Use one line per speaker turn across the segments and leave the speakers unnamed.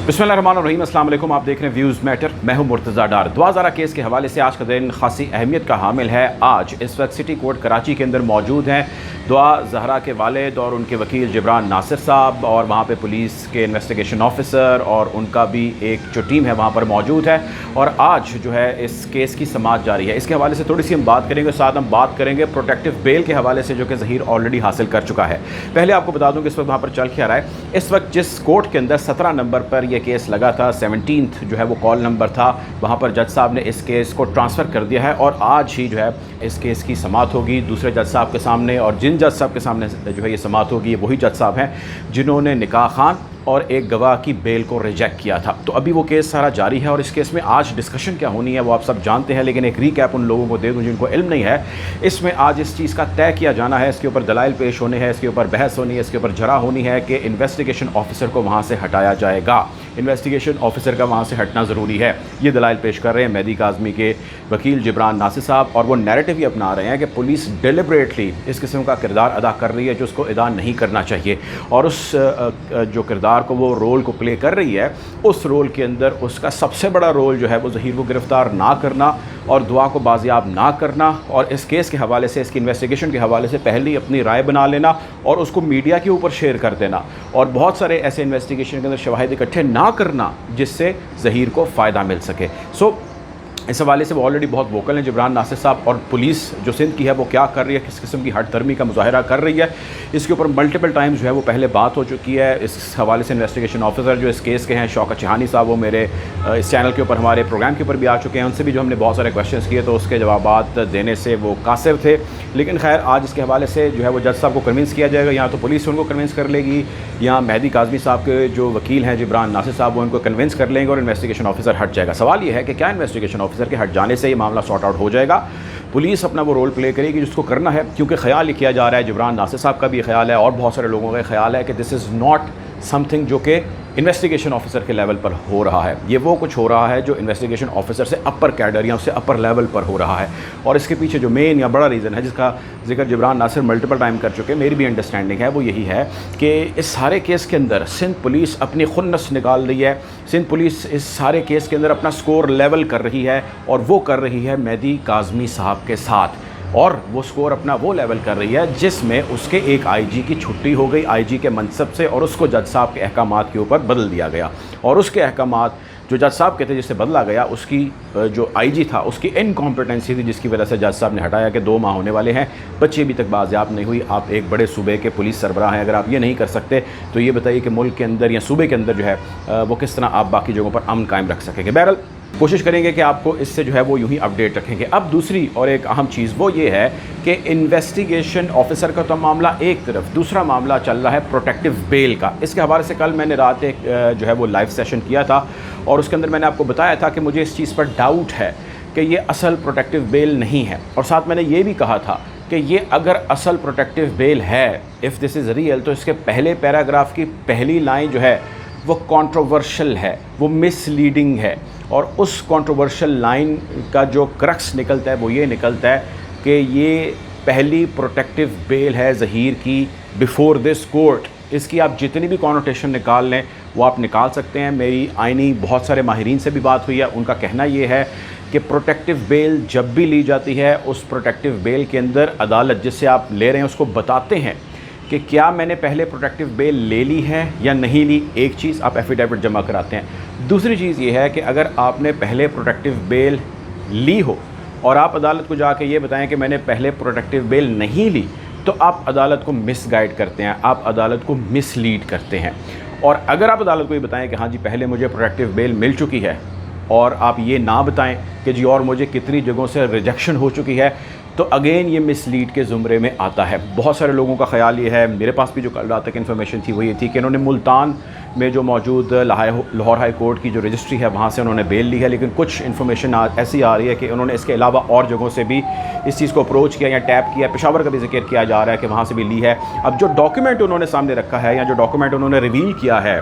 बिस्मिल्लाहिर्रहमानिर्रहीम, अस्सलाम वालेकुम। आप देख रहे हैं व्यूज़ मैटर। मैं हूं मुर्तज़ा डार। दुआ ज़ारा केस के हवाले से आज का दिन खासी अहमियत का हामिल है। आज इस वक्त सिटी कोर्ट कराची के अंदर मौजूद हैं दुआ ज़हरा के वालिद और उनके वकील जिब्रान नासिर साहब, और वहाँ पे पुलिस के इन्वेस्टिगेशन ऑफिसर और उनका भी एक जो टीम है वहाँ पर मौजूद है। और आज जो है इस केस की समाअत जारी है। इसके हवाले से थोड़ी सी हम बात करेंगे, साथ हम बात करेंगे प्रोटेक्टिव बेल के हवाले से जो कि ज़हीर ऑलरेडी हासिल कर चुका है। पहले आपको बता दूँ कि इस वक्त वहाँ पर चल क्या रहा है। इस वक्त जिस कोर्ट के अंदर 17 नंबर पर यह केस लगा था, 17th जो है वो कॉल नंबर था, वहाँ पर जज साहब ने इस केस को ट्रांसफ़र कर दिया है और आज ही जो है इस केस की समाअत होगी दूसरे जज साहब के सामने। और जिन जज साहब के सामने जो है ये समाअत होगी, ये वही जज साहब हैं जिन्होंने निकाह खान और एक गवाह की बेल को रिजेक्ट किया था। तो अभी वो केस सारा जारी है और इस केस में आज डिस्कशन क्या होनी है वो आप सब जानते हैं, लेकिन एक रीकैप उन लोगों को दे दूं जिनको इल्म नहीं है। इसमें आज इस चीज़ का तय किया जाना है, इसके ऊपर दलाइल पेश होने हैं, इसके ऊपर बहस होनी है, इसके ऊपर जरा होनी है कि इन्वेस्टिगेशन ऑफिसर को वहाँ से हटाया जाएगा। इन्वेस्टिगेशन ऑफिसर का वहाँ से हटना ज़रूरी है। ये दलाइल पेश कर रहे हैं मेहदी काज़मी के वकील जिब्रान नासिर साहब, और वो नैरेटिव ही अपना रहे हैं कि पुलिस डिलिबरेटली इस किस्म का किरदार अदा कर रही है जो उसको अदा नहीं करना चाहिए, और उस जो किरदार को वो रोल को प्ले कर रही है, उस रोल के अंदर उसका सबसे बड़ा रोल जो है वो ज़हीर को गिरफ़्तार ना करना और दुआ को बाजियाब ना करना, और इस केस के हवाले से, इसकी इन्वेस्टिगेशन के हवाले से पहले ही अपनी राय बना लेना और उसको मीडिया के ऊपर शेयर कर देना, और बहुत सारे ऐसे इन्वेस्टिगेशन के अंदर शवाहिद इकट्ठे ना करना जिससे ज़हीर को फ़ायदा मिल सके। इस हवाले से वो ऑलरेडी बहुत वोकल हैं जिब्रान नासिर साहब, और पुलिस जो सिंध की है वो क्या कर रही है, किस किस्म की हट धर्मी का मुजाहरा कर रही है, इसके ऊपर मल्टीपल टाइम्स जो है वो पहले बात हो चुकी है। इस हवाले से इन्वेस्टिगेशन ऑफिसर जो इस केस के हैं शौकत चहानी साहब, वो मेरे इस चैनल के ऊपर हमारे प्रोग्राम के ऊपर भी आ चुके हैं। उनसे भी जो हमने बहुत सारे क्वेश्चन किए तो उसके जवाबात देने से वो कासिर थे। लेकिन खैर आज इसके हवाले से जो है वो जज साहब को कन्विंस किया जाएगा, या तो पुलिस उनको कन्विंस कर लेगी या मेहदी काज़मी साहब के जो वकील हैं जिब्रान नासिर साहब वो उनको कन्विंस कर लेंगे और इन्वेस्टिगेशन ऑफिसर हट जाएगा। सवाल ये है कि क्या इन्वेस्टिगेशन ऑफिसर के हट जाने से ये मामला सॉर्ट आउट हो जाएगा, पुलिस अपना वो रोल प्ले करेगी जिसको करना है, क्योंकि ख्याल ये किया जा रहा है, जिब्रान नासिर साहब का भी ख्याल है और बहुत सारे लोगों का ख्याल है कि दिस इज़ नॉट समथिंग जो कि इन्वेस्टिगेशन ऑफिसर के लेवल पर हो रहा है। ये वो कुछ हो रहा है जो इन्वेस्टिगेशन ऑफिसर से अपर कैडर या उससे अपर लेवल पर हो रहा है, और इसके पीछे जो मेन या बड़ा रीज़न है जिसका जिक्र जिब्रान नासिर मल्टीपल टाइम कर चुके हैं, मेरी भी अंडरस्टैंडिंग है वो यही है कि इस सारे केस के अंदर सिंध पुलिस अपनी खुन्नस निकाल रही है। सिंध पुलिस इस सारे केस के अंदर अपना स्कोर लेवल कर रही है, और वो कर रही है मेहदी काज़मी साहब के साथ, और वो स्कोर अपना वो लेवल कर रही है जिसमें उसके एक आईजी की छुट्टी हो गई आईजी के मनसब से, और उसको जज साहब के अहकामात के ऊपर बदल दिया गया, और उसके अहकामात जो जज साहब के थे जिससे बदला गया उसकी जो आईजी था उसकी इनकॉम्पिटेंसी थी, जिसकी वजह से जज साहब ने हटाया कि 2 माह होने वाले हैं, बच्ची अभी तक बाज़ियाब नहीं हुई। आप एक बड़े सूबे के पुलिस सरबराह हैं, अगर आप ये नहीं कर सकते तो ये बताइए कि मुल्क के अंदर या सूबे के अंदर जो है वो किस तरह आप बाकी जगहों पर अमन कायम रख सकेंगे। बहरहाल कोशिश करेंगे कि आपको इससे जो है वो यूं ही अपडेट रखेंगे। अब दूसरी और एक अहम चीज़ वो ये है कि इन्वेस्टिगेशन ऑफिसर का तो मामला एक तरफ, दूसरा मामला चल रहा है प्रोटेक्टिव बेल का। इसके हवाले से कल मैंने रात एक जो है वो लाइव सेशन किया था, और उसके अंदर मैंने आपको बताया था कि मुझे इस चीज़ पर डाउट है कि ये असल प्रोटेक्टिव बेल नहीं है, और साथ मैंने ये भी कहा था कि ये अगर असल प्रोटेक्टिव बेल है, इफ़ दिस इज़ रियल, तो इसके पहले पैराग्राफ की पहली लाइन जो है वो कंट्रोवर्शियल है, वो मिसलीडिंग है, और उस कंट्रोवर्शियल लाइन का जो क्रक्स निकलता है वो ये निकलता है कि ये पहली प्रोटेक्टिव बेल है ज़हीर की बिफ़ोर दिस कोर्ट। इसकी आप जितनी भी कॉनोटेशन निकाल लें वो आप निकाल सकते हैं। मेरी आइनी बहुत सारे माहिरीन से भी बात हुई है, उनका कहना ये है कि प्रोटेक्टिव बेल जब भी ली जाती है उस प्रोटेक्टिव बेल के अंदर अदालत जिससे आप ले रहे हैं उसको बताते हैं कि क्या मैंने पहले प्रोटेक्टिव बेल ले ली है या नहीं ली। एक चीज़ आप एफिडेविट जमा कराते हैं, दूसरी चीज़ ये है कि अगर आपने पहले प्रोटेक्टिव बेल ली हो और आप अदालत को जाके ये बताएं कि मैंने पहले प्रोटेक्टिव बेल नहीं ली, तो आप अदालत को मिसगाइड करते हैं, आप अदालत को मिसलीड करते हैं। और अगर आप अदालत को ये बताएं कि हाँ जी पहले मुझे प्रोटेक्टिव बेल मिल चुकी है, और आप ये ना बताएं कि जी और मुझे कितनी जगहों से रिजेक्शन हो चुकी है, तो अगेन ये मिसलीड के ज़ुमरे में आता है। बहुत सारे लोगों का ख़्याल ये है, मेरे पास भी जो कल रात तक इन्फॉर्मेशन थी वो ये थी कि इन्होंने मुल्तान में जो मौजूद लाहौर हाई कोर्ट की जो रजिस्ट्री है वहाँ से उन्होंने बेल ली है, लेकिन कुछ इन्फॉर्मेशन ऐसी आ रही है कि उन्होंने इसके अलावा और जगहों से भी इस चीज़ को अप्रोच किया या टैप किया। पेशावर का भी जिक्र किया जा रहा है कि वहाँ से भी ली है। अब जो डॉक्यूमेंट उन्होंने सामने रखा है या जो डॉक्यूमेंट उन्होंने रिवील किया है,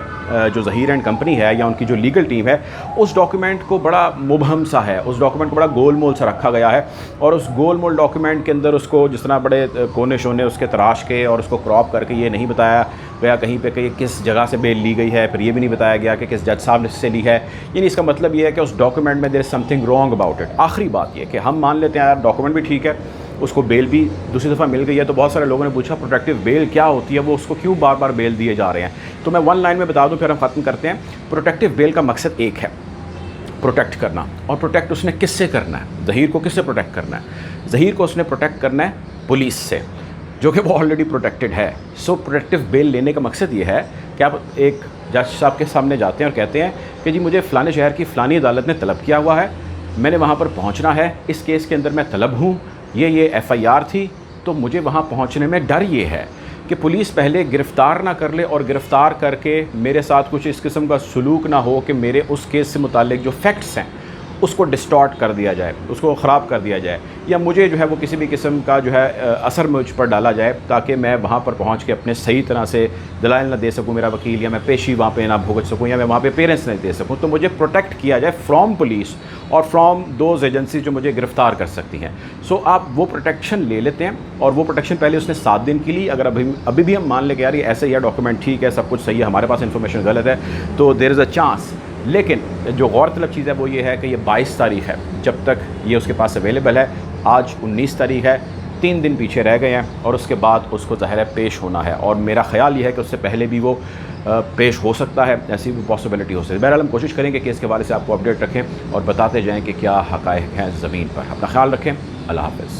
जो ज़हीर एंड कंपनी है या उनकी जो लीगल टीम है, उस डॉक्यूमेंट को बड़ा मुबहम सा है, उस डॉक्यूमेंट को बड़ा गोल मोल सा रखा गया है, और उस गोल मोल डॉक्यूमेंट के अंदर उसको जिस तरह बड़े कोने शोने उसके तराश के और उसको क्रॉप करके ये नहीं बताया گیا کہیں پہ کہ کس جگہ سے بیل لی گئی ہے، پھر یہ بھی نہیں بتایا گیا کہ کس جج صاحب سے لی ہے. یعنی اس کا مطلب یہ ہے کہ اس ڈاکومنٹ میں there is something wrong about it. آخری بات یہ کہ ہم مان لیتے ہیں یار ڈاکومنٹ بھی ٹھیک ہے، اس کو بیل بھی دوسری دفعہ مل گئی ہے، تو بہت سارے لوگوں نے پوچھا پروٹیکٹیو بیل کیا ہوتی ہے، وہ اس کو کیوں بار بار بیل دیے جا رہے ہیں. تو میں ون لائن میں بتا دوں پھر ہم ختم کرتے ہیں. پروٹیکٹیو بیل کا مقصد ایک ہے، پروٹیکٹ کرنا. اور پروٹیکٹ اس نے کس سے کرنا ہے؟ ظہیر کو کس سے پروٹیکٹ کرنا ہے؟ ظہیر کو اس نے پروٹیکٹ کرنا ہے پولیس سے، جو کہ وہ آلریڈی پروٹیکٹڈ ہے. سو پروٹیکٹیو بیل لینے کا مقصد یہ ہے کہ آپ ایک جج صاحب کے سامنے جاتے ہیں اور کہتے ہیں کہ جی مجھے فلانے شہر کی فلانی عدالت نے طلب کیا ہوا ہے، میں نے وہاں پر پہنچنا ہے، اس کیس کے اندر میں طلب ہوں، یہ ایف آئی آر تھی، تو مجھے وہاں پہنچنے میں ڈر یہ ہے کہ پولیس پہلے گرفتار نہ کر لے اور گرفتار کر کے میرے ساتھ کچھ اس قسم کا سلوک نہ ہو کہ میرے اس کیس سے متعلق جو فیکٹس ہیں اس کو ڈسٹارٹ کر دیا جائے، اس کو خراب کر دیا جائے، یا مجھے جو ہے وہ کسی بھی قسم کا جو ہے اثر مجھ پر ڈالا جائے تاکہ میں وہاں پر پہنچ کے اپنے صحیح طرح سے دلائل نہ دے سکوں، میرا وکیل، یا میں پیشی وہاں پہ نہ بھگت سکوں، یا میں وہاں پہ پیرنٹس نہ دے سکوں. تو مجھے پروٹیکٹ کیا جائے فرام پولیس اور فرام دوز ایجنسی جو مجھے گرفتار کر سکتی ہیں. سو آپ وہ پروٹیکشن لے لیتے ہیں، اور وہ پروٹیکشن پہلے اس نے 7 دن کی لی. اگر ابھی بھی ہم مان لیں کہ یار یہ ایسے ہی ہے، ڈاکومنٹ ٹھیک ہے، سب کچھ صحیح ہے، ہمارے پاس انفارمیشن غلط ہے، تو دیر از اے چانس. لیکن جو غور طلب چیز ہے وہ یہ ہے کہ یہ 22 تاریخ ہے جب تک یہ اس کے پاس اویلیبل ہے. آج 19 تاریخ ہے، 3 دن پیچھے رہ گئے ہیں، اور اس کے بعد اس کو ظاہر ہے پیش ہونا ہے. اور میرا خیال یہ ہے کہ اس سے پہلے بھی وہ پیش ہو سکتا ہے، ایسی بھی پاسبلٹی ہو سکتی ہے. بہرحال ہم کوشش کریں گے کہ اس کے حوالے سے آپ کو اپڈیٹ رکھیں اور بتاتے جائیں کہ کیا حقائق ہیں زمین پر. اپنا خیال رکھیں. اللہ حافظ.